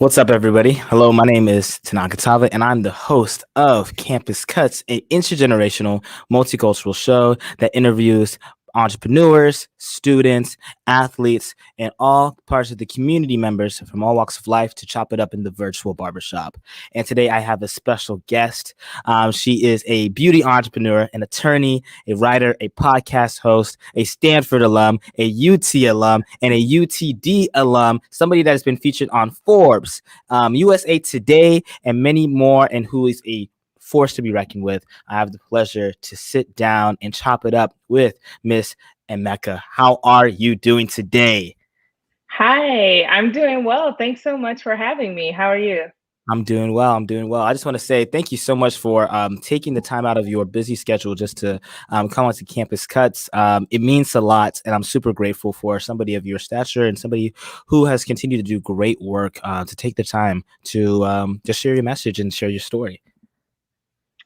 What's up, everybody? Hello, my name is Tanaka Tava, and I'm the host of Campus Cuts, an intergenerational multicultural show that interviews entrepreneurs, students, athletes, and all parts of the community members from all walks of life to chop it up in the virtual barbershop. And today I have a special guest. She is a beauty entrepreneur, an attorney, a writer, a podcast host, a Stanford alum, a UT alum, and a UTD alum, somebody that has been featured on Forbes, USA Today, and many more, and who is a force to be reckoned with. I have the pleasure to sit down and chop it up with Miss Emeka. How are you doing today? Hi, I'm doing well. Thanks so much for having me. How are you? I'm doing well. I'm doing well. I just want to say thank you so much for taking the time out of your busy schedule just to come on to Campus Cuts. It means a lot, and I'm super grateful for somebody of your stature and somebody who has continued to do great work to take the time to just share your message and share your story.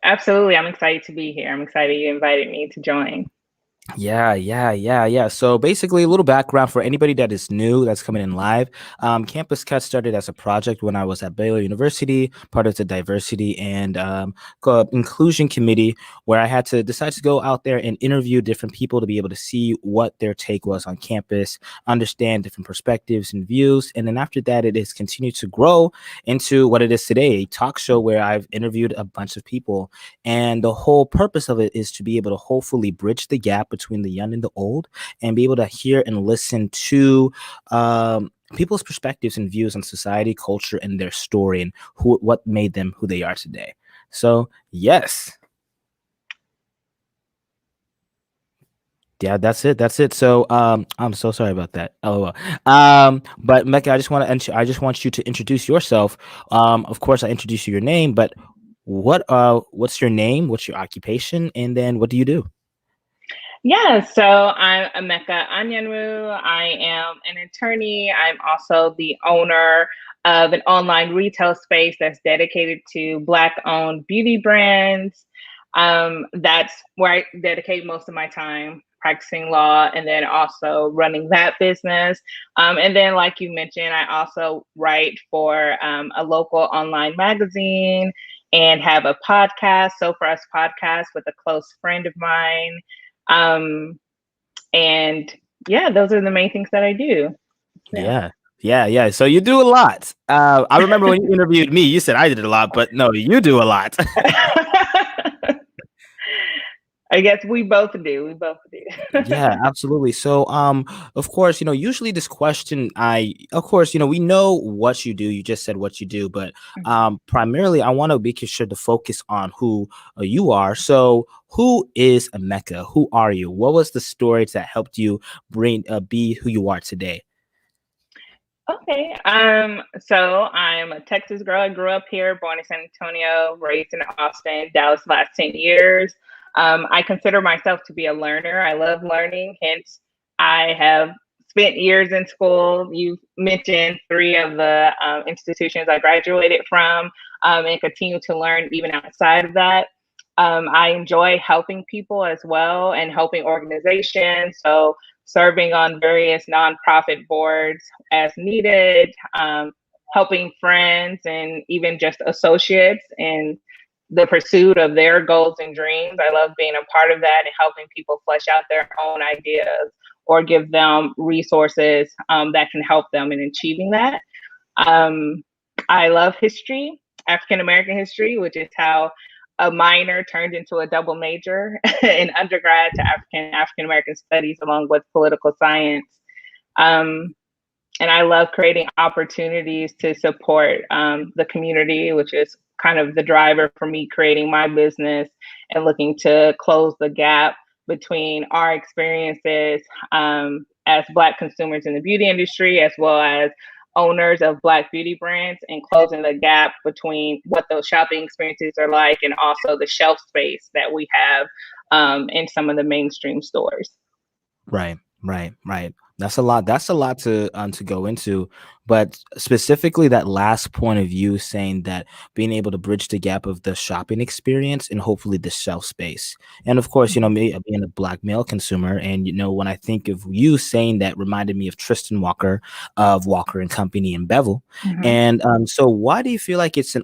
Absolutely. I'm excited to be here. I'm excited you invited me to join. Yeah. So basically, a little background for anybody that is new, that's coming in live. Campus Cut started as a project when I was at Baylor University, part of the diversity and inclusion committee, where I had to decide to go out there and interview different people to be able to see what their take was on campus, understand different perspectives and views. And then after that, it has continued to grow into what it is today, a talk show where I've interviewed a bunch of people. And the whole purpose of it is to be able to hopefully bridge the gap between the young and the old and be able to hear and listen to people's perspectives and views on society, culture, and their story and what made them who they are today. So, yes. Yeah, that's it. So, I'm so sorry about that. Oh, but Mecca, I just want you to introduce yourself. Of course, I introduce you your name, but what's your name? What's your occupation? And then what do you do? Yeah, so I'm Emeka Anyanwu. I am an attorney. I'm also the owner of an online retail space that's dedicated to Black-owned beauty brands. That's where I dedicate most of my time practicing law and then also running that business. And then, like you mentioned, I also write for a local online magazine and have a podcast, So For Us podcast, with a close friend of mine. Um, and yeah, those are the main things that I do. Yeah. So you do a lot. I remember when you interviewed me, you said I did a lot, but no, you do a lot. I guess we both do. We both do. Yeah, absolutely. So, of course, usually this question, of course, we know what you do. You just said what you do, but primarily, I want to be sure to focus on who you are. So, who is Emeka? Who are you? What was the story that helped you be who you are today? Okay. So I'm a Texas girl. I grew up here, born in San Antonio, raised in Austin, Dallas last 10 years. I consider myself to be a learner. I love learning, hence I have spent years in school. You mentioned three of the institutions I graduated from, and continue to learn even outside of that. I enjoy helping people as well and helping organizations. So serving on various nonprofit boards as needed, helping friends and even just associates in the pursuit of their goals and dreams. I love being a part of that and helping people flesh out their own ideas or give them resources that can help them in achieving that. I love history, African American history, which is how a minor turned into a double major in undergrad to African American studies along with political science. Um, and I love creating opportunities to support the community, which is kind of the driver for me creating my business and looking to close the gap between our experiences as Black consumers in the beauty industry, as well as owners of Black beauty brands, and closing the gap between what those shopping experiences are like and also the shelf space that we have in some of the mainstream stores. Right. Right, right. That's a lot. That's a lot to go into, but specifically that last point of view, saying that being able to bridge the gap of the shopping experience and hopefully the shelf space. And of course, Mhm. me being a black male consumer, and when I think of you saying that, reminded me of Tristan Walker of Walker and Company and Bevel. Mhm. And so why do you feel like it's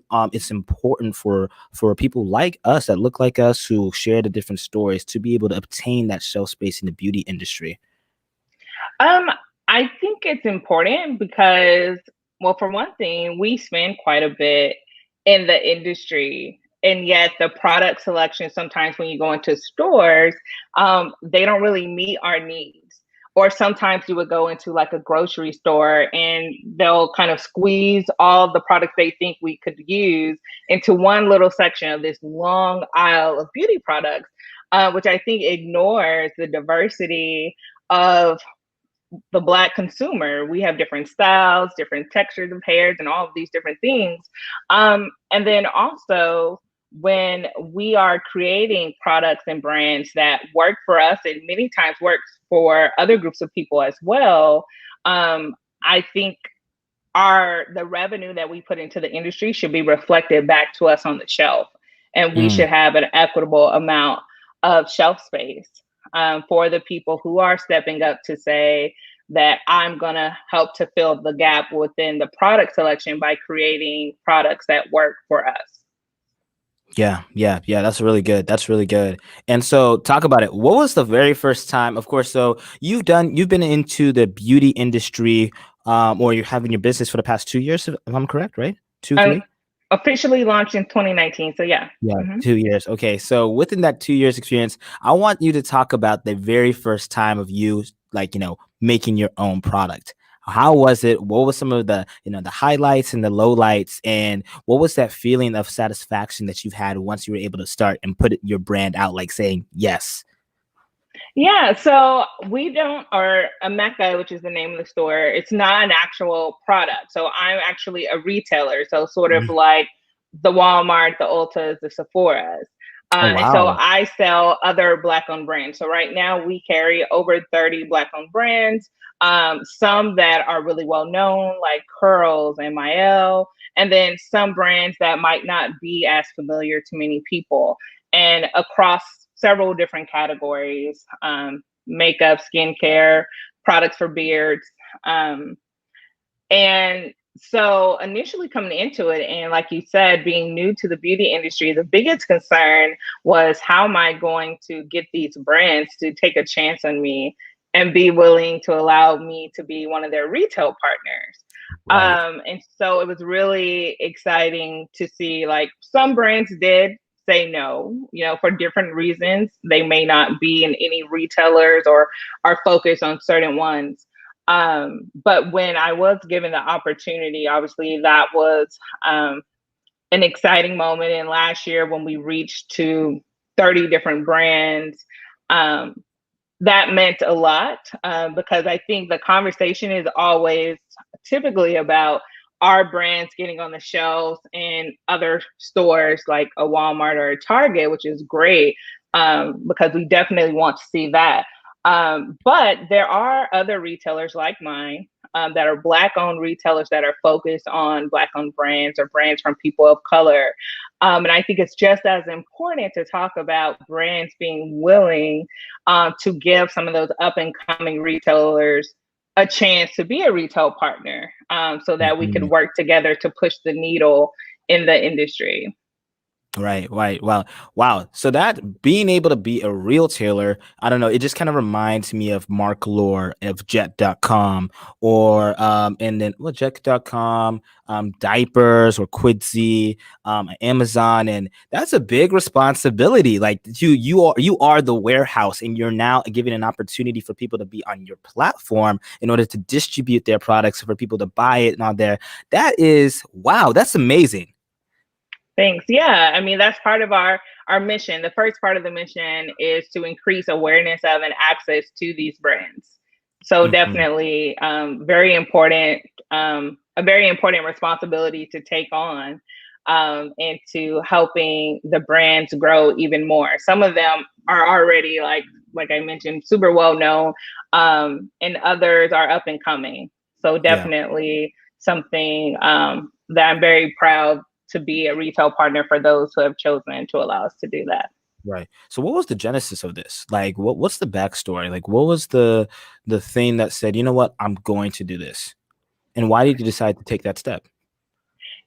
important for people like us that look like us who share the different stories to be able to obtain that shelf space in the beauty industry? Um, I think it's important because, well, for one thing, we spend quite a bit in the industry, and yet the product selection sometimes when you go into stores, they don't really meet our needs. Or sometimes you would go into like a grocery store and they'll kind of squeeze all the products they think we could use into one little section of this long aisle of beauty products, which I think ignores the diversity of the black consumer. We have different styles, different textures of hairs, and all of these different things. And then also when we are creating products and brands that work for us and many times works for other groups of people as well, I think the revenue that we put into the industry should be reflected back to us on the shelf, and we Mm, should have an equitable amount of shelf space for the people who are stepping up to say that I'm going to help to fill the gap within the product selection by creating products that work for us. yeah, yeah, yeah. That's really good. That's really good. And so, talk about it. What was the very first time? Of course, so you've been into the beauty industry, or you're having your business for the past 2 years, if I'm correct, right? Two, Um, three. Officially launched in 2019, so yeah. Yeah, Hmm. 2 years. Okay, so within that 2 years experience, I want you to talk about the very first time of you, like, making your own product. How was it? What was some of the highlights and the lowlights, and what was that feeling of satisfaction that you've had once you were able to start and your brand out, like saying yes? Yeah, so we don't, or Amek-kə, which is the name of the store, it's not an actual product. So I'm actually a retailer. So sort of Mhm. like the Walmart, the Ultas, the Sephoras. Oh And so wow. I sell other Black owned brands. So right now we carry over 30 Black owned brands, some that are really well known, like Curls and Mael, and then some brands that might not be as familiar to many people. And across several different categories, makeup, skincare, products for beards. Um, and so initially coming into it, and like you said, being new to the beauty industry, the biggest concern was how am I going to get these brands to take a chance on me and be willing to allow me to be one of their retail partners. Right. And so it was really exciting to see like some brands did say no, for different reasons. They may not be in any retailers or are focused on certain ones. But when I was given the opportunity, obviously that was an exciting moment. And last year when we reached to 30 different brands, um, that meant a lot because I think the conversation is always typically about our brands getting on the shelves in other stores like a Walmart or a Target, which is great because we definitely want to see that. But there are other retailers like mine that are Black owned retailers that are focused on Black owned brands or brands from people of color. And I think it's just as important to talk about brands being willing to give some of those up and coming retailers a chance to be a retail partner so that we could Mhm. work together to push the needle in the industry. Right, right. Wow. Wow. So that being able to be a retailer, I don't know, it just kind of reminds me of Mark Lore of Jet.com, or and then Jet.com, diapers, or Quidzy, Amazon. And that's a big responsibility. Like you are the warehouse, and you're now giving an opportunity for people to be on your platform in order to distribute their products, for people to buy it and all there. That is, wow, that's amazing. Thanks. Yeah, I mean that's part of our mission. The first part of the mission is to increase awareness of and access to these brands. So Mhm. definitely, very important, a very important responsibility to take on, into helping the brands grow even more. Some of them are already like like I mentioned, super well known, and others are up and coming. So Yeah. definitely something that I'm very proud to be a retail partner for those who have chosen to allow us to do that. Right. So what was the genesis of this? Like what's the backstory? Like what was the thing that said, you know what, I'm going to do this? And why did you decide to take that step?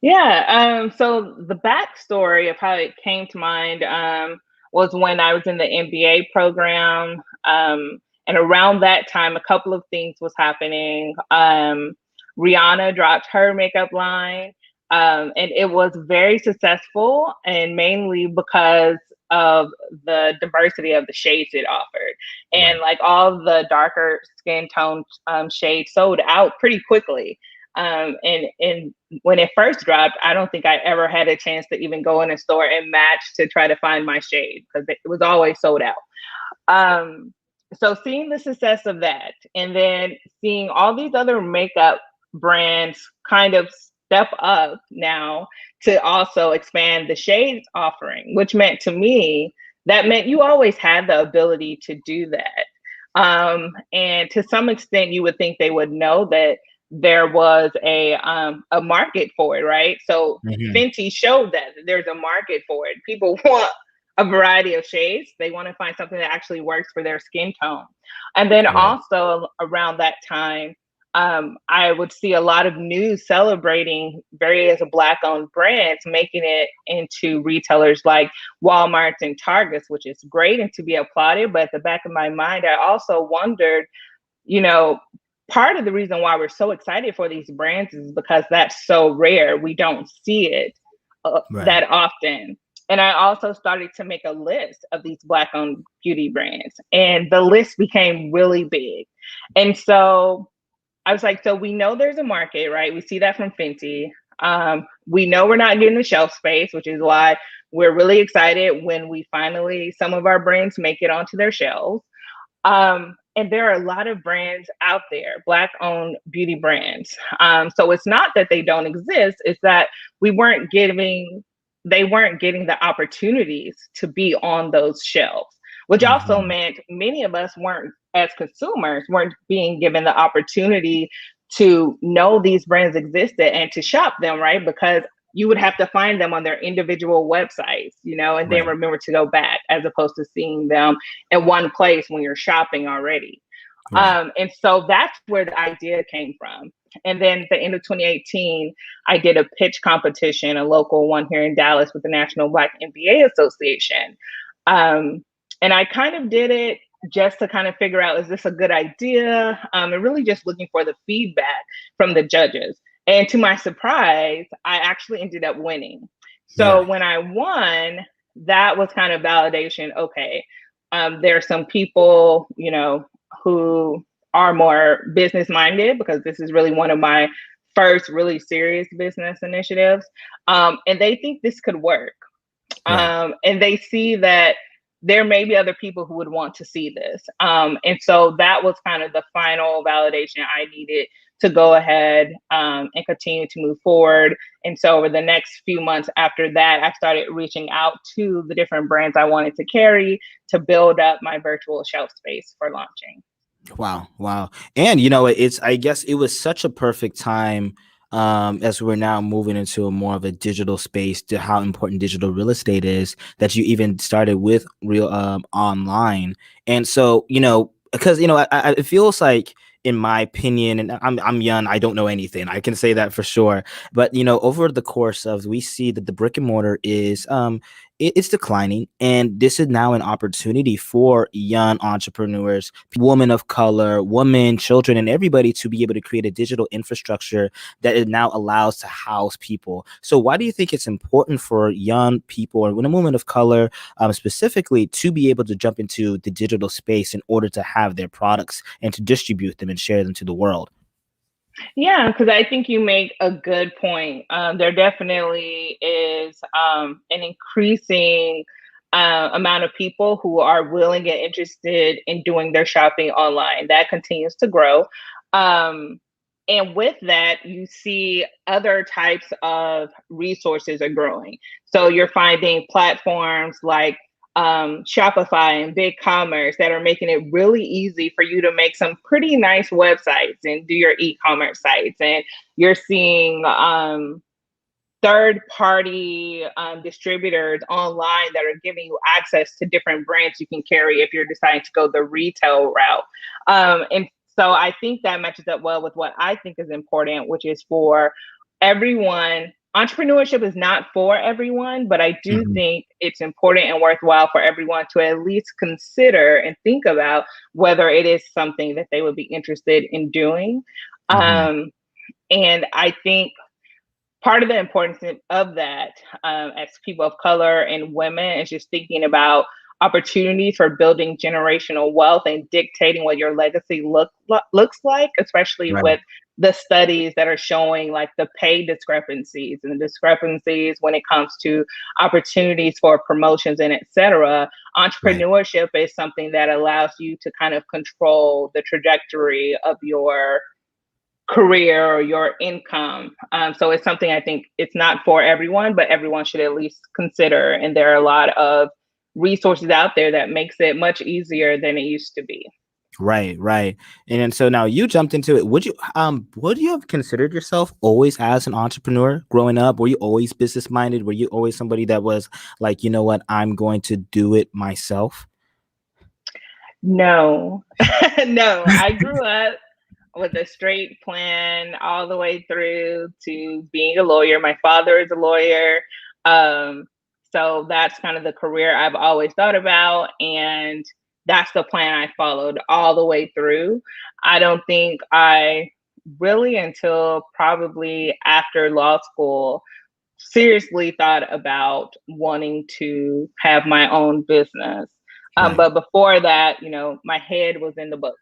Yeah. So the backstory of how it came to mind was when I was in the MBA program. And around that time, a couple of things was happening. Rihanna dropped her makeup line, and it was very successful, and mainly because of the diversity of the shades it offered. And Right. like all the darker skin tone shades sold out pretty quickly. And when it first dropped, I don't think I ever had a chance to even go in a store and match to try to find my shade because it was always sold out. So seeing the success of that, and then seeing all these other makeup brands kind of step up now to also expand the shades offering, which meant to me that meant you always had the ability to do that. And to some extent, you would think they would know that there was a market for it, right? So Mhm. Fenty showed that there's a market for it. People want a variety of shades. They want to find something that actually works for their skin tone. And then Right. also around that time, I would see a lot of news celebrating various Black-owned brands, making it into retailers like Walmart's and Targets, which is great and to be applauded. But at the back of my mind, I also wondered, you know, part of the reason why we're so excited for these brands is because that's so rare. We don't see it Right. that often. And I also started to make a list of these Black-owned beauty brands, and the list became really big. And so I was like, so we know there's a market, right? We see that from Fenty. We know we're not getting the shelf space, which is why we're really excited when we finally, some of our brands make it onto their shelves. And there are a lot of brands out there, Black-owned beauty brands. So it's not that they don't exist, it's that we weren't giving, they weren't getting the opportunities to be on those shelves, which also Mhm. meant many of us weren't, as consumers, weren't being given the opportunity to know these brands existed and to shop them, right? Because you would have to find them on their individual websites, and then Right. remember to go back as opposed to seeing them in one place when you're shopping already. Right. And so that's where the idea came from. And then at the end of 2018, I did a pitch competition, a local one here in Dallas with the National Black MBA Association. Um, and I kind of did it just to kind of figure out, is this a good idea? And really just looking for the feedback from the judges. And to my surprise, I actually ended up winning. So Yeah. when I won, that was kind of validation. Okay, there are some people, who are more business minded, because this is really one of my first really serious business initiatives. And they think this could work. Right. And they see that there may be other people who would want to see this. And so that was kind of the final validation I needed to go ahead and continue to move forward. And so over the next few months after that, I started reaching out to the different brands I wanted to carry to build up my virtual shelf space for launching. Wow, wow. And it's I guess it was such a perfect time as we're now moving into a more of a digital space to how important digital real estate is that you even started with real online. And so, because it feels like in my opinion, and I'm young, I don't know anything. I can say that for sure. But over the course of we see that the brick and mortar is it's declining, and this is now an opportunity for young entrepreneurs, women of color, women, children, and everybody to be able to create a digital infrastructure that it now allows to house people. So why do you think it's important for young people or women of color specifically to be able to jump into the digital space in order to have their products and to distribute them and share them to the world? Yeah, because I think you make a good point. There definitely is an increasing amount of people who are willing and interested in doing their shopping online. That continues to grow. Um, and with that, you see other types of resources are growing. So you're finding platforms like Shopify and BigCommerce that are making it really easy for you to make some pretty nice websites and do your e-commerce sites. And you're seeing third-party distributors online that are giving you access to different brands you can carry if you're deciding to go the retail route. And so I think that matches up well with what I think is important, which is for everyone. Entrepreneurship is not for everyone, but I do think it's important and worthwhile for everyone to at least consider and think about whether it is something that they would be interested in doing. And I think part of the importance of that, as people of color and women, is just thinking about opportunities for building generational wealth and dictating what your legacy looks like, especially with the studies that are showing like the pay discrepancies and the discrepancies when it comes to opportunities for promotions and et cetera. Entrepreneurship is something that allows you to kind of control the trajectory of your career or your income. So it's something I think it's not for everyone, but everyone should at least consider. And there are a lot of resources out there that makes it much easier than it used to be. Right. And so now you jumped into it. Would you have considered yourself always as an entrepreneur growing up? Were you always business minded? Were you always somebody that was like, you know what, I'm going to do it myself? No, no, I grew up with a straight plan all the way through to being a lawyer. My father is a lawyer. So that's kind of the career I've always thought about. And that's the plan I followed all the way through. I don't think I really, until probably after law school, seriously thought about wanting to have my own business. But before that, you know, my head was in the books.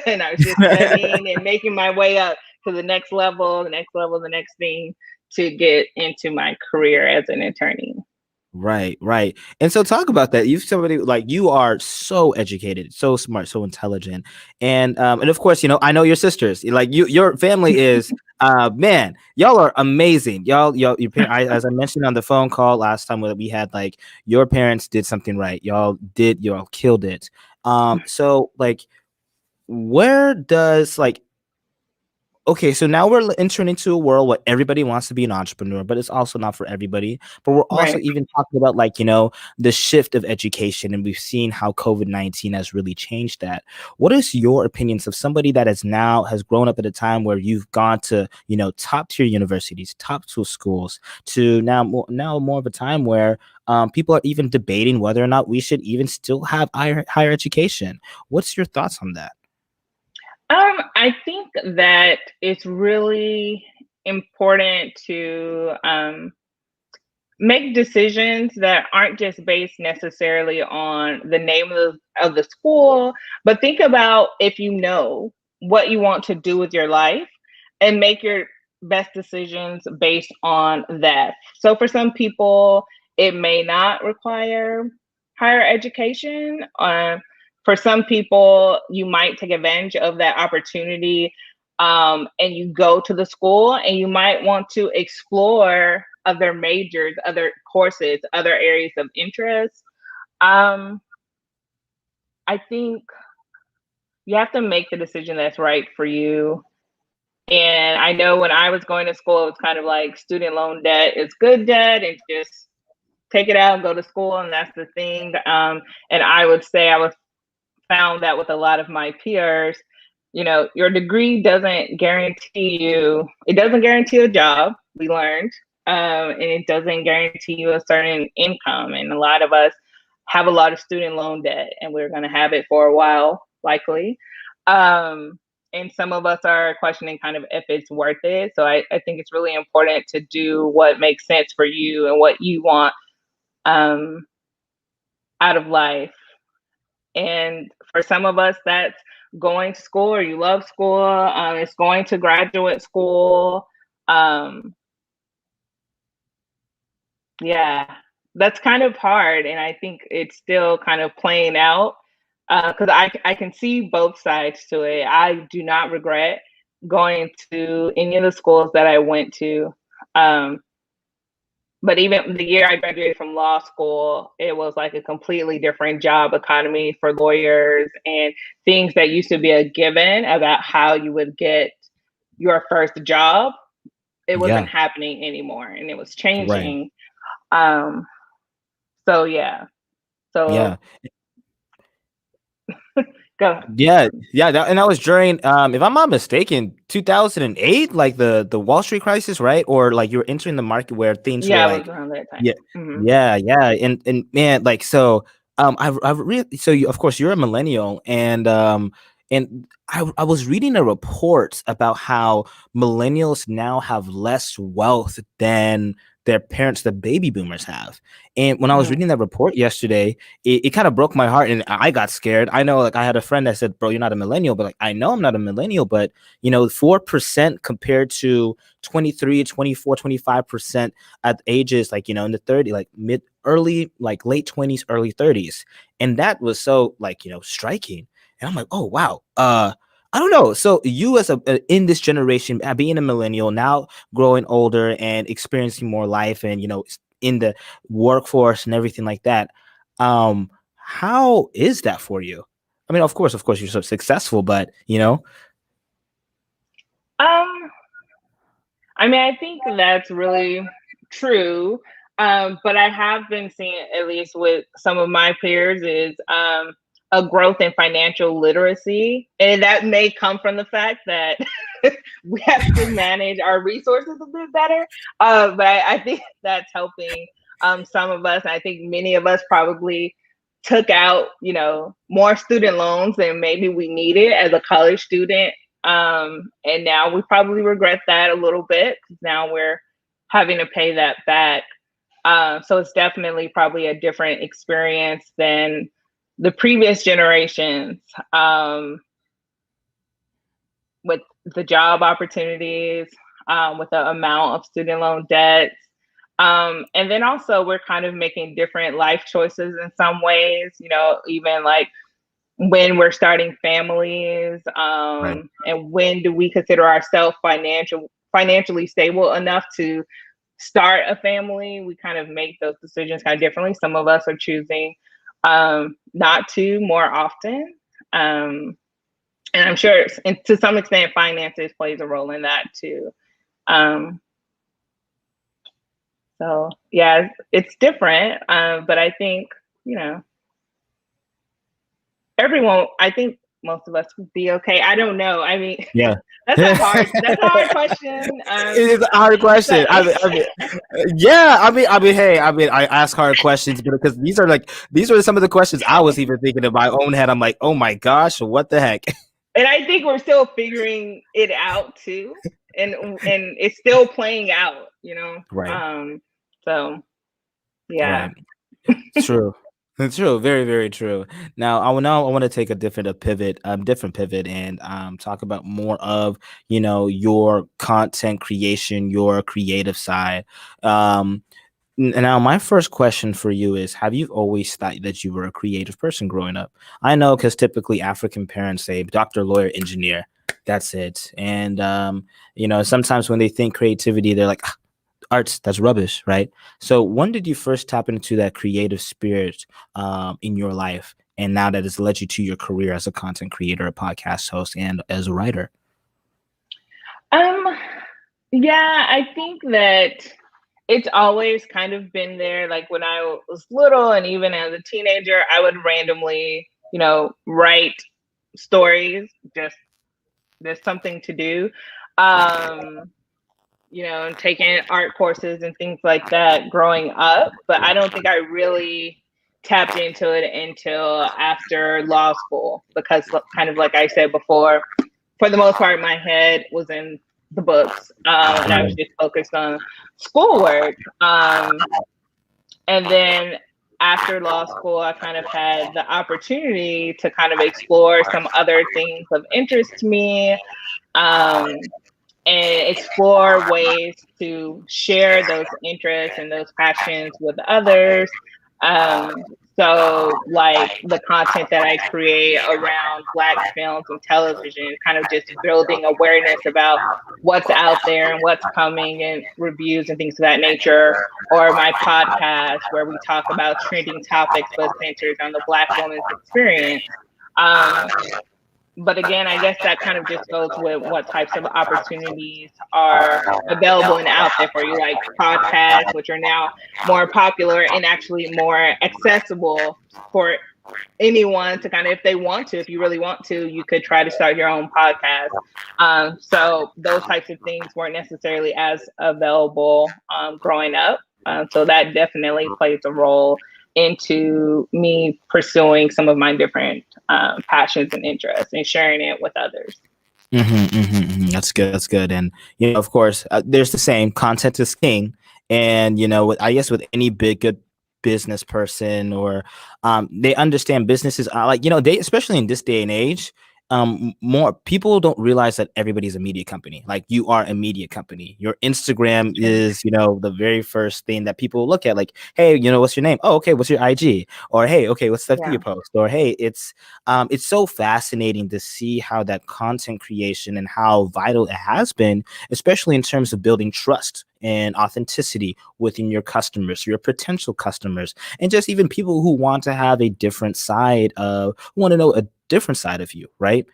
And I was just studying and making my way up to the next level, the next level, the next thing to get into my career as an attorney. Right. And so talk about that. You've somebody like you are so educated, so smart, so intelligent. And of course, you know, I know your sisters. Like your family is man, y'all are amazing. Your as I mentioned on the phone call last time that we had, like your parents did something right. Y'all killed it. So like where does like okay, so now we're entering into a world where everybody wants to be an entrepreneur, but it's also not for everybody. But we're also Right. even talking about like, you know, the shift of education, and we've seen how COVID-19 has really changed that. What is your opinions of somebody that has grown up at a time where you've gone to, you know, top tier universities, top tier schools, to now more of a time where people are even debating whether or not we should even still have higher education. What's your thoughts on that? I think that it's really important to make decisions that aren't just based necessarily on the name of the school, but think about if you know what you want to do with your life and make your best decisions based on that. So for some people, it may not require higher education. For some people, you might take advantage of that opportunity and you go to the school and you might want to explore other majors, other courses, other areas of interest. I think you have to make the decision that's right for you. And I know when I was going to school, it was kind of like student loan debt is good debt and just take it out and go to school. And that's the thing. And I would say I was found that with a lot of my peers, you know, your degree doesn't guarantee a job, we learned, and it doesn't guarantee you a certain income. And a lot of us have a lot of student loan debt, and we're going to have it for a while, likely. And some of us are questioning kind of if it's worth it. So I think it's really important to do what makes sense for you and what you want out of life. And for some of us, that's going to school or you love school. It's going to graduate school. Yeah, that's kind of hard. And I think it's still kind of playing out because I can see both sides to it. I do not regret going to any of the schools that I went to. But even the year I graduated from law school, it was like a completely different job economy for lawyers, and things that used to be a given about how you would get your first job, it wasn't Yeah. happening anymore, and it was Right. changing. Um, so yeah. Yeah. So go. Yeah, yeah, and that was during, if I'm not mistaken, 2008, like the Wall Street crisis, right? Or like you were entering the market where things were Yeah, it was like, around that time. yeah, Hmm. yeah, and man, like so, I've really so you of course you're a millennial, and I was reading a report about how millennials now have less wealth than their parents, the baby boomers have, and when I was Hmm. reading that report yesterday, it kind of broke my heart and I got scared. I know, like, I had a friend that said, bro, you're not a millennial, but like, I know I'm not a millennial, but 4% compared to 23, 24, 25% at ages like, in the 30, like mid, early, like late 20s, early 30s. And that was so like, striking. And I'm like, oh, wow. I don't know. So you as in this generation, being a millennial, now growing older and experiencing more life and, in the workforce and everything like that. How is that for you? I mean, of course, you're so successful, but Um, I mean, I think that's really true. But I have been seeing, at least with some of my peers, is a growth in financial literacy. And that may come from the fact that we have to manage our resources a bit better. But I think that's helping some of us. I think many of us probably took out, more student loans than maybe we needed as a college student, and now we probably regret that a little bit because now we're having to pay that back. So it's definitely probably a different experience than the previous generations, with the job opportunities, with the amount of student loan debts. And then also, we're kind of making different life choices in some ways, even like when we're starting families, right, and when do we consider ourselves financially stable enough to start a family. We kind of make those decisions kind of differently. Some of us are choosing not to more often, and I'm sure, and to some extent, finances plays a role in that too. um, so yeah, it's different, but I think, you know everyone, I think most of us would be okay. I don't know. I mean, yeah. that's a hard question. It is a hard So question. Yeah. Hey, I ask hard questions because these are some of the questions I was even thinking in my own head. I'm like, oh my gosh, what the heck? and I think we're still figuring it out too, and it's still playing out. Right, So yeah. right. True. It's true. Very, very true. Now I want to take a different pivot, and talk about more of your content creation, your creative side. Um, Now, my first question for you is: have you always thought that you were a creative person growing up? I know, because typically African parents say doctor, lawyer, engineer. That's it. And sometimes when they think creativity, they're like, arts, that's rubbish, right? So when did you first tap into that creative spirit in your life, and now that has led you to your career as a content creator, a podcast host, and as a writer? Um, yeah, I think that it's always kind of been there. Like when I was little and even as a teenager, I would randomly, write stories. Just there's something to do. Um, and taking art courses and things like that growing up, but I don't think I really tapped into it until after law school because, kind of like I said before, for the most part, my head was in the books, and I was Right. just focused on schoolwork. And then after law school, I kind of had the opportunity to kind of explore some other things of interest to me, and explore ways to share those interests and those passions with others. Um, So like the content that I create around Black films and television, kind of just building awareness about what's out there and what's coming and reviews and things of that nature, or my podcast where we talk about trending topics but centered on the Black woman's experience. Um, but again, I guess that kind of just goes with what types of opportunities are available and out there for you, like podcasts, which are now more popular and actually more accessible for anyone to kind of, if they want to, if you really want to, you could try to start your own podcast. So those types of things weren't necessarily as available growing up. So that definitely plays a role into me pursuing some of my different passions and interests and sharing it with others. That's good. That's good. And, of course, there's the same content is king. And, I guess with any good business person or they understand businesses like, they, especially in this day and age, more people don't realize that everybody's a media company. Like you are a media company. Your Instagram is, the very first thing that people look at. Like, hey, what's your name? Oh, okay. What's your IG? Or hey, okay, what's stuff you post? Or hey, it's so fascinating to see how that content creation and how vital it has been, especially in terms of building trust and authenticity within your customers, your potential customers, and just even people who want to have a different side of, want to know a different side of you, right?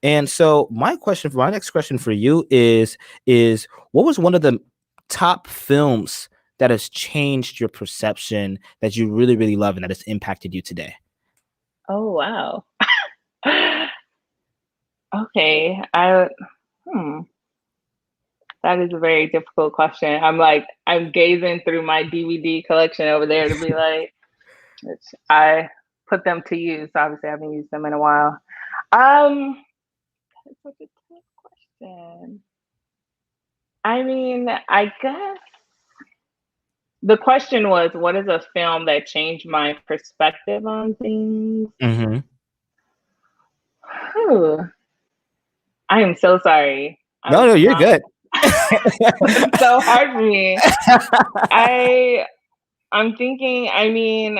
And so my next question for you is what was one of the top films that has changed your perception that you really, really love and that has impacted you today? Oh, wow. Okay. That is a very difficult question. I'm gazing through my DVD collection over there to be like, I put them to use. Obviously, I haven't used them in a while. That's such a tough question. I mean, I guess the question was, what is a film that changed my perspective on things? I am so sorry. No, you're good. It's so hard for me. I'm thinking, I mean,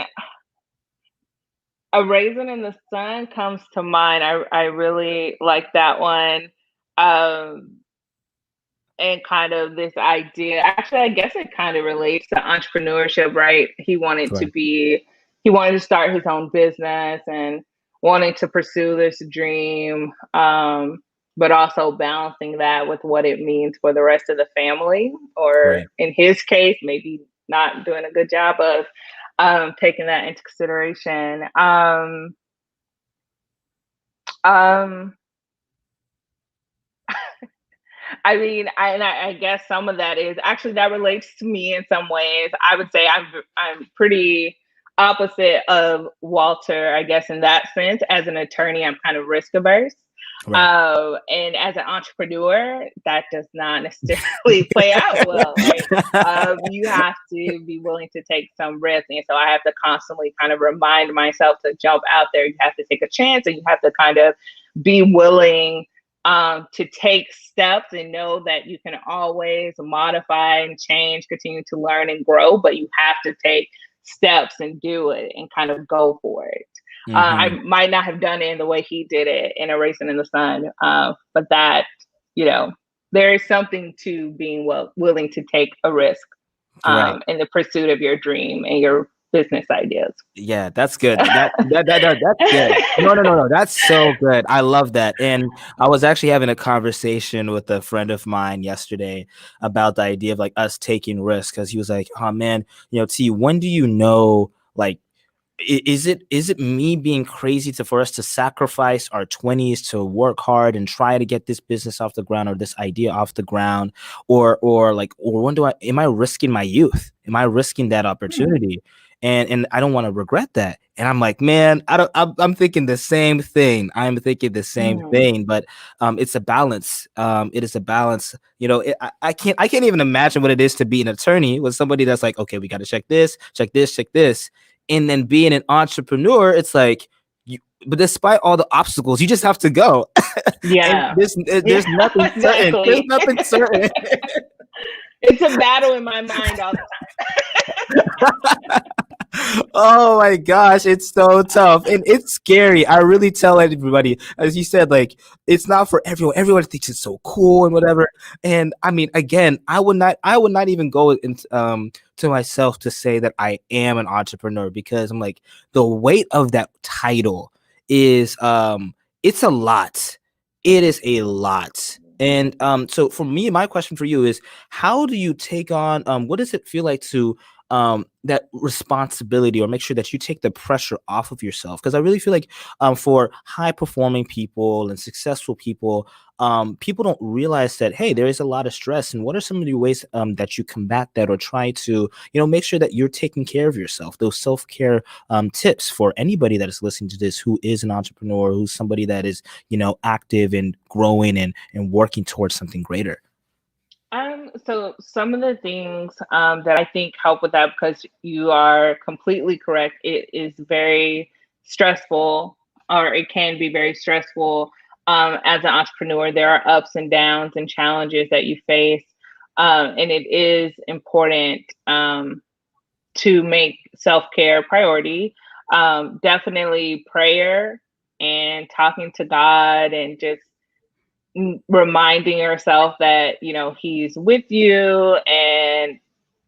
A Raisin in the Sun comes to mind. I really like that one. And kind of this idea, actually, I guess it kind of relates to entrepreneurship, right? He wanted to start his own business and wanting to pursue this dream, but also balancing that with what it means for the rest of the family, or in his case, maybe not doing a good job of taking that into consideration. I mean, I guess some of that is actually, that relates to me in some ways. I would say I'm pretty opposite of Walter, I guess, in that sense. As an attorney, I'm kind of risk averse. And as an entrepreneur, that does not necessarily play out well. Right? You have to be willing to take some risk. And so I have to constantly kind of remind myself to jump out there. You have to take a chance, and you have to kind of be willing to take steps and know that you can always modify and change, continue to learn and grow, but you have to take steps and do it and kind of go for it. I might not have done it in the way he did it in A Raisin in the Sun, but that, there is something to being willing to take a risk in the pursuit of your dream and your business ideas. Yeah, that's good. That's good. No. That's so good. I love that. And I was actually having a conversation with a friend of mine yesterday about the idea of like us taking risks, because he was like, oh man, T, when do you know, like, is it me being crazy for us to sacrifice our 20s to work hard and try to get this business off the ground or this idea off the ground, or when am I risking my youth? Am I risking that opportunity? And I don't want to regret that. And I'm like, man, I'm thinking the same thing. But it's a balance. It is a balance. I can't even imagine what it is to be an attorney with somebody that's like, okay, we got to check this. And then being an entrepreneur, it's like, but despite all the obstacles, you just have to go. Yeah. There's nothing certain. Exactly. There's nothing certain. It's a battle in my mind all the time. Oh my gosh, it's so tough and it's scary. I really tell everybody, as you said, like it's not for everyone. Everyone thinks it's so cool and whatever. And I mean, again, I would not even go to myself to say that I am an entrepreneur because I'm like the weight of that title is it's a lot. It is a lot. And so for me, my question for you is how do you take on what does it feel like to that responsibility or make sure that you take the pressure off of yourself because I really feel like for high performing people and successful people people don't realize that hey there is a lot of stress and what are some of the ways that you combat that or try to make sure that you're taking care of yourself those self-care tips for anybody that is listening to this who is an entrepreneur who's somebody that is active and growing and working towards something greater. So some of the things that I think help with that, because you are completely correct, it is very stressful, or it can be very stressful as an entrepreneur. There are ups and downs and challenges that you face, and it is important to make self-care a priority. Definitely prayer and talking to God and just reminding yourself that he's with you and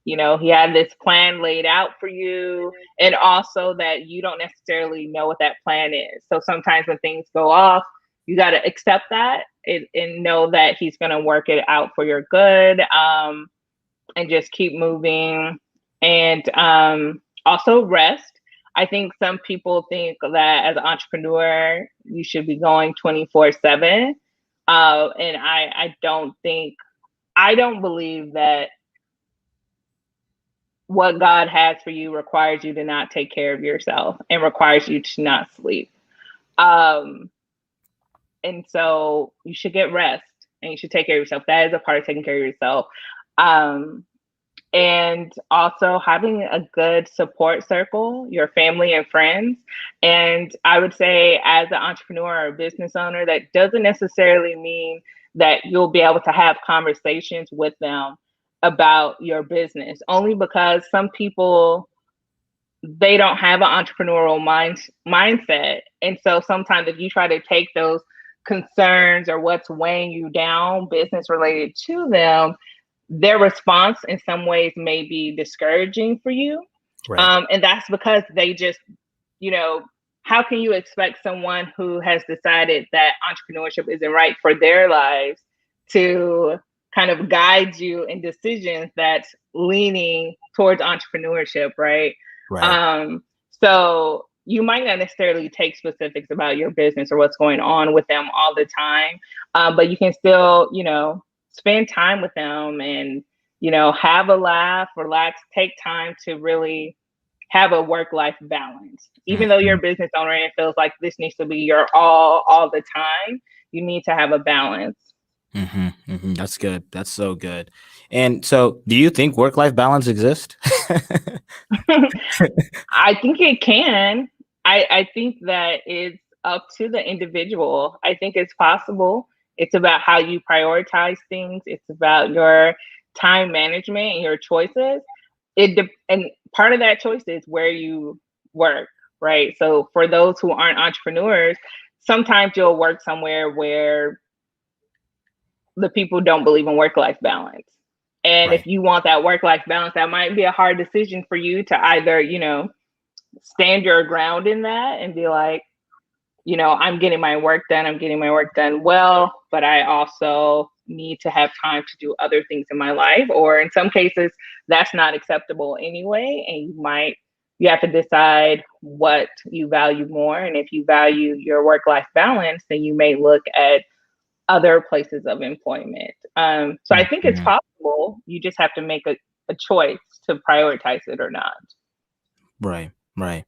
he had this plan laid out for you, and also that you don't necessarily know what that plan is. So sometimes when things go off, you got to accept that and know that he's going to work it out for your good, and just keep moving. And also rest. I think some people think that as an entrepreneur you should be going 24/7. And I don't think, I don't believe that what God has for you requires you to not take care of yourself and requires you to not sleep. Um, and so you should get rest and you should take care of yourself. That is a part of taking care of yourself. Um, and also having a good support circle, your family and friends. And I would say, as an entrepreneur or a business owner, that doesn't necessarily mean that you'll be able to have conversations with them about your business, only because some people, they don't have an entrepreneurial mindset. And so sometimes if you try to take those concerns or what's weighing you down business related to them, their response in some ways may be discouraging for you. Right. And that's because they just, how can you expect someone who has decided that entrepreneurship isn't right for their lives to kind of guide you in decisions that's leaning towards entrepreneurship, right? Right. Um, so you might not necessarily take specifics about your business or what's going on with them all the time, but you can still, spend time with them and, have a laugh, relax, take time to really have a work-life balance. Even though you're a Mhm. business owner and it feels like this needs to be your all the time, you need to have a balance. That's good. That's so good. And so, do you think work-life balance exists? I think it can. I think that it's up to the individual. I think it's possible. It's about how you prioritize things. It's about your time management and your choices. And part of that choice is where you work, right? So for those who aren't entrepreneurs, sometimes you'll work somewhere where the people don't believe in work-life balance. And if Right. you want that work-life balance, that might be a hard decision for you to either, stand your ground in that and be like, I'm getting my work done. I'm getting my work done well, but I also need to have time to do other things in my life. Or in some cases, that's not acceptable anyway. And you have to decide what you value more. And if you value your work-life balance, then you may look at other places of employment. So I think it's Mhm. possible. You just have to make a choice to prioritize it or not. Right. Right.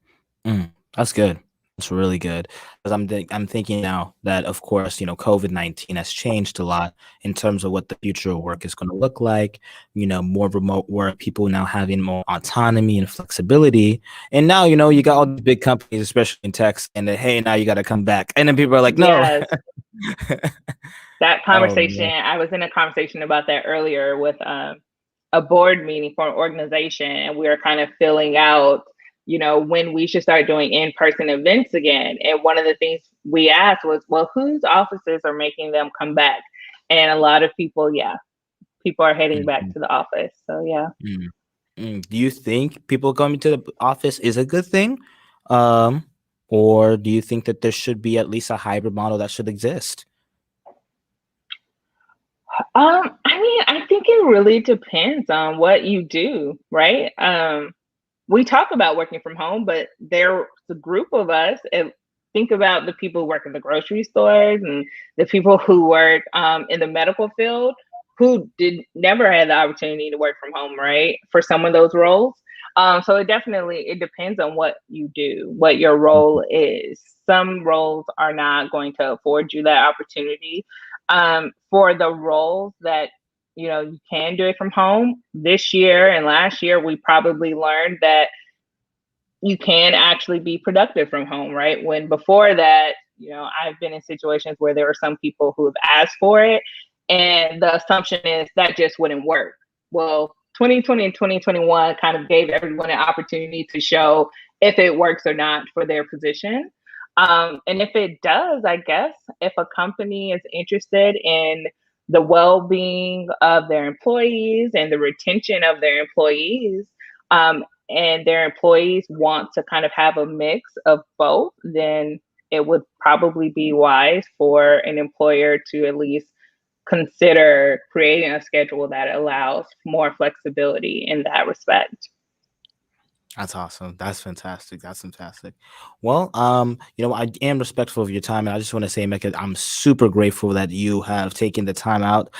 That's good. That's really good. Because I'm thinking now that, of course, COVID-19 has changed a lot in terms of what the future of work is going to look like. More remote work, people now having more autonomy and flexibility. And now, you got all these big companies, especially in tech, and that, hey, now you got to come back. And then people are like, no. Yes. That Oh conversation, man. I was in a conversation about that earlier with a board meeting for an organization, and we were kind of filling out when we should start doing in-person events again. And one of the things we asked was, well, whose offices are making them come back? And a lot of people, people are heading back Mhm. to the office. So yeah. Mm. Do you think people coming to the office is a good thing? Um, or do you think that there should be at least a hybrid model that should exist? I mean, I think it really depends on what you do, right? We talk about working from home, but there's a group of us. And think about the people who work in the grocery stores and the people who work in the medical field who did never had the opportunity to work from home, right? For some of those roles. So it depends on what you do, what your role is. Some roles are not going to afford you that opportunity. For the roles that you can do it from home. This year and last year, we probably learned that you can actually be productive from home, right? When before that, I've been in situations where there are some people who have asked for it, and the assumption is that just wouldn't work. Well, 2020 and 2021 kind of gave everyone an opportunity to show if it works or not for their position. And if it does, I guess if a company is interested in the well-being of their employees and the retention of their employees, and their employees want to kind of have a mix of both, then it would probably be wise for an employer to at least consider creating a schedule that allows more flexibility in that respect. That's awesome. That's fantastic. That's fantastic. Well, I am respectful of your time, and I just want to say, Emeka, I'm super grateful that you have taken the time out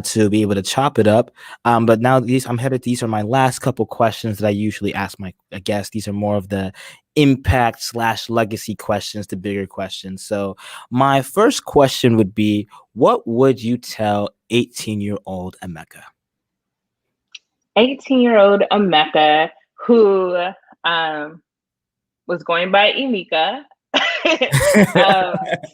to be able to chop it up. But now these are my last couple questions that I usually ask my guests. These are more of the impact slash legacy questions, the bigger questions. So my first question would be, what would you tell 18-year-old Emeka? 18-year-old Emeka who um, was going by Emeka.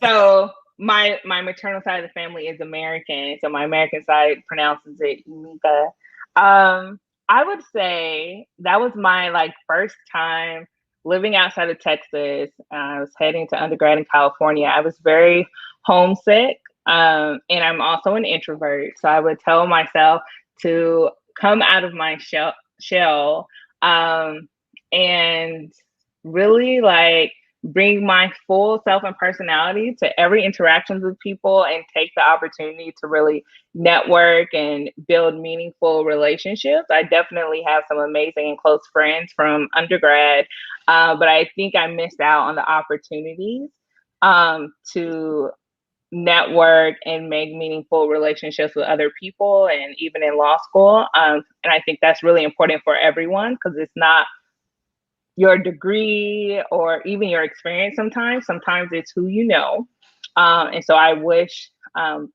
So my maternal side of the family is American, so my American side pronounces it Emeka. I would say that was my first time living outside of Texas. I was heading to undergrad in California. I was very homesick, and I'm also an introvert. So I would tell myself to come out of my shell, and really bring my full self and personality to every interactions with people and take the opportunity to really network and build meaningful relationships. I definitely have some amazing and close friends from undergrad, but I think I missed out on the opportunities to network and make meaningful relationships with other people and even in law school. And I think that's really important for everyone because it's not your degree or even your experience sometimes it's who you know. And so I wish I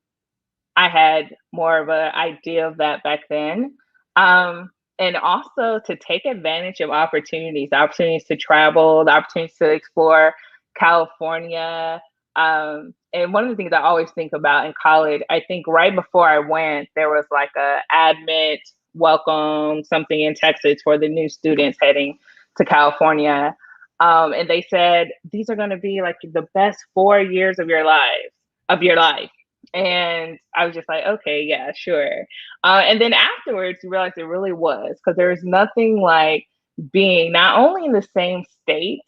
had more of an idea of that back then. And also to take advantage of opportunities to travel, the opportunities to explore California. And one of the things I always think about in college, I think right before I went, there was like a admit welcome something in Texas for the new students heading to California. And they said these are going to be like the best 4 years of your life. And I was just like, okay, yeah, sure. And then afterwards, you realize it really was because there's nothing like being not only in the same state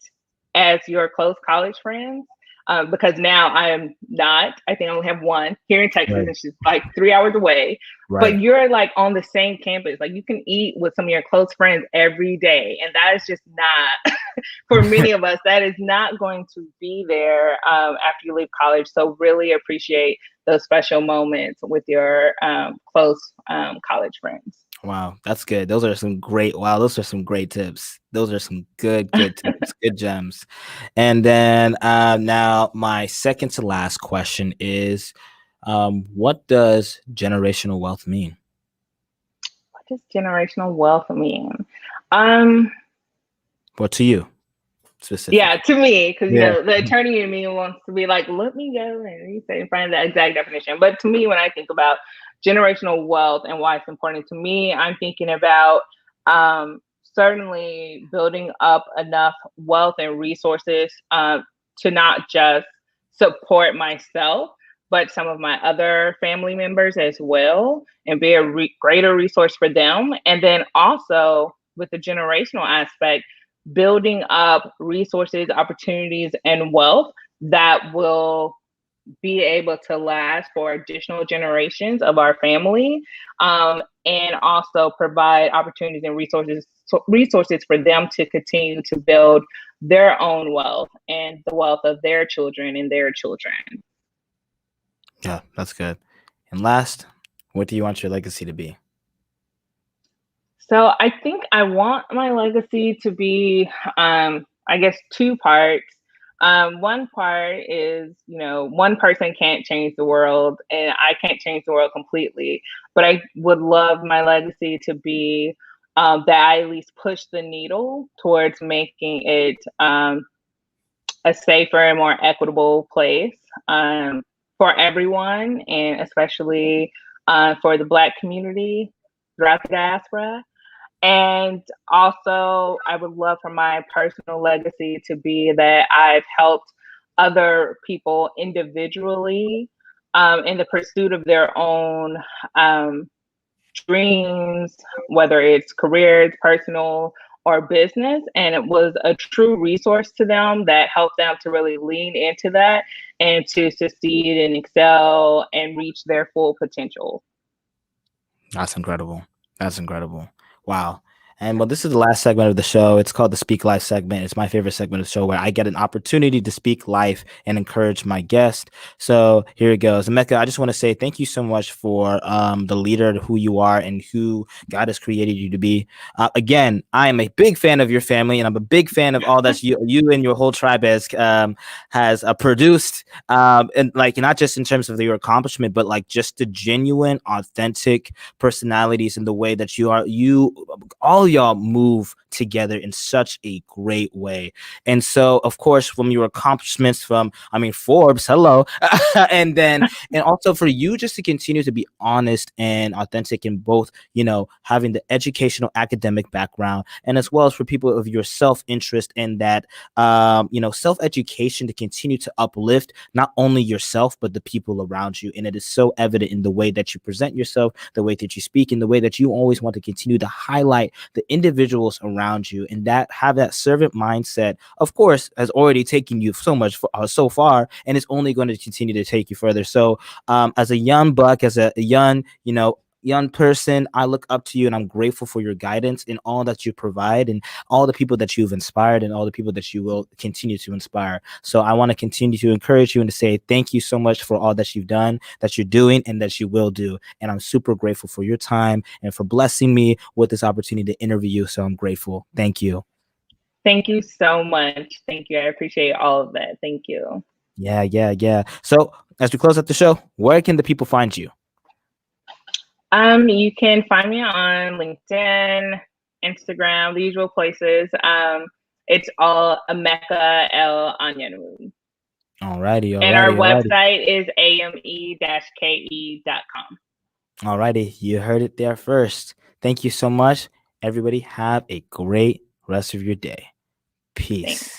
as your close college friends, because now I am not. I think I only have one here in Texas, Right. and she's like 3 hours away. Right. But you're like on the same campus. Like you can eat with some of your close friends every day, and that is just not for many of us. That is not going to be there after you leave college. So really appreciate those special moments with your close college friends. Wow, that's good. Those are some great tips. Those are some good tips, good gems. And then now my second to last question is, what does generational wealth mean? What does generational wealth mean? Um, What to you specifically? yeah, to me, because Yeah. the attorney in me wants to be like, let me go and you say find the exact definition. But to me, when I think about generational wealth and why it's important to me, I'm thinking about certainly building up enough wealth and resources to not just support myself, but some of my other family members as well, and be a greater resource for them. And then also with the generational aspect, building up resources, opportunities, and wealth that will be able to last for additional generations of our family, and also provide opportunities and resources for them to continue to build their own wealth and the wealth of their children and their children. Yeah, that's good. And last, what do you want your legacy to be? So I think I want my legacy to be, I guess, two parts. One part is, one person can't change the world, and I can't change the world completely. But I would love my legacy to be that I at least push the needle towards making it a safer and more equitable place for everyone, and especially for the Black community throughout the diaspora. And also, I would love for my personal legacy to be that I've helped other people individually in the pursuit of their own dreams, whether it's careers, personal, or business. And it was a true resource to them that helped them to really lean into that and to succeed and excel and reach their full potential. That's incredible. That's incredible. Wow. And well, this is the last segment of the show. It's called the Speak Life segment. It's my favorite segment of the show where I get an opportunity to speak life and encourage my guest. So here it goes. Emeka, I just want to say thank you so much for the leader, who you are and who God has created you to be. Again, I am a big fan of your family, and I'm a big fan of all that you and your whole tribe has produced. And like, not just in terms of your accomplishment, but like just the genuine, authentic personalities and the way that all y'all move together in such a great way. And so, of course, from your accomplishments, Forbes, hello, and also for you just to continue to be honest and authentic in both, having the educational academic background, and as well as for people of your self-interest and that, self-education to continue to uplift not only yourself, but the people around you. And it is so evident in the way that you present yourself, the way that you speak, in the way that you always want to continue to highlight the individuals around you, and that have that servant mindset, of course, has already taken you so much so far, and it's only going to continue to take you further. So as a young buck, as a young person, I look up to you, and I'm grateful for your guidance in all that you provide, and all the people that you've inspired, and all the people that you will continue to inspire. So I want to continue to encourage you and to say thank you so much for all that you've done, that you're doing, and that you will do. And I'm super grateful for your time and for blessing me with this opportunity to interview you. So I'm grateful. Thank you. Thank you so much. Thank you. I appreciate all of that. Thank you. Yeah. So as we close up the show, where can the people find you? You can find me on LinkedIn, Instagram, the usual places. It's all Emeka Anyanwu. Alrighty. And our website is ame-ke.com. Alrighty, you heard it there first. Thank you so much. Everybody have a great rest of your day. Peace. Thanks.